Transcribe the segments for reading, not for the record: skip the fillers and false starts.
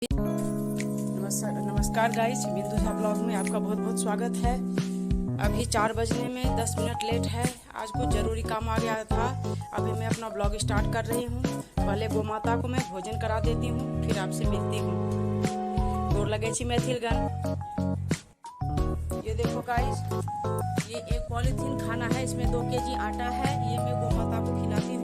नमस्कार गाइस, बिंदु झा ब्लॉग में आपका बहुत बहुत स्वागत है। अभी 4 बजने में 10 मिनट लेट है। आज कुछ ज़रूरी काम आ गया था। अभी मैं अपना ब्लॉग स्टार्ट कर रही हूँ। पहले गौ माता को मैं भोजन करा देती हूँ, फिर आपसे मिलती हूँ। गोर लगे छी मैथिलगण। ये देखो गाइस, ये एक पॉलीथीन खाना है, इसमें 2 केजी आटा है। ये मैं गौ माता को खिलाती हूँ।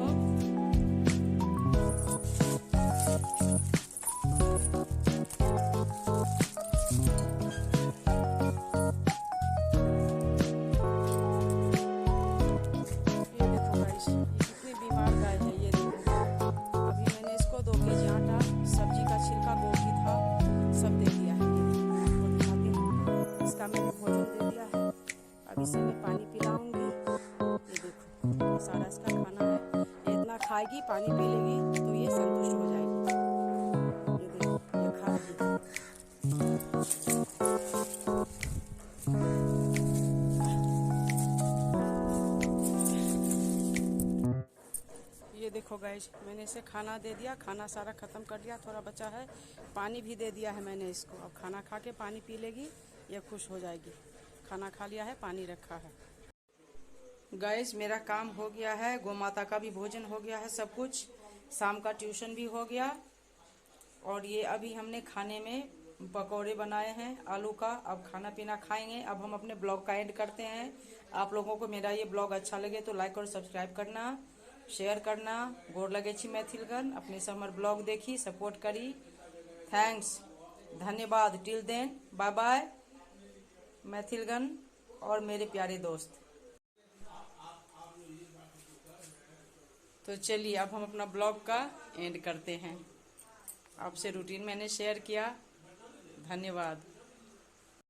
इसे मैं पानी पिलाऊंगी। ये देखो, ये सारा इसका खाना है। ये इतना खाएगी, पानी पी लेगी तो ये संतुष्ट हो जाएगी। ये देखो, ये खाएगी। ये देखो गाइस, मैंने इसे खाना दे दिया। खाना सारा खत्म कर दिया, थोड़ा बचा है। पानी भी दे दिया है मैंने इसको। अब खाना खा के पानी पी लेगी, ये खुश हो जाएगी। खाना खा लिया है, पानी रखा है। गाइस, मेरा काम हो गया है। गौ माता का भी भोजन हो गया है, सब कुछ। शाम का ट्यूशन भी हो गया। और ये अभी हमने खाने में पकौड़े बनाए हैं आलू का। अब खाना पीना खाएंगे। अब हम अपने ब्लॉग का एंड करते हैं। आप लोगों को मेरा ये ब्लॉग अच्छा लगे तो लाइक और सब्सक्राइब करना, शेयर करना। गोर लगे छी मैथिलगण। अपने समर ब्लॉग देखी, सपोर्ट करी। थैंक्स, धन्यवाद। टिल देन, बाय बाय मैथिलगण और मेरे प्यारे दोस्त। तो चलिए, अब हम अपना ब्लॉग का एंड करते हैं। आपसे रूटीन मैंने शेयर किया। धन्यवाद।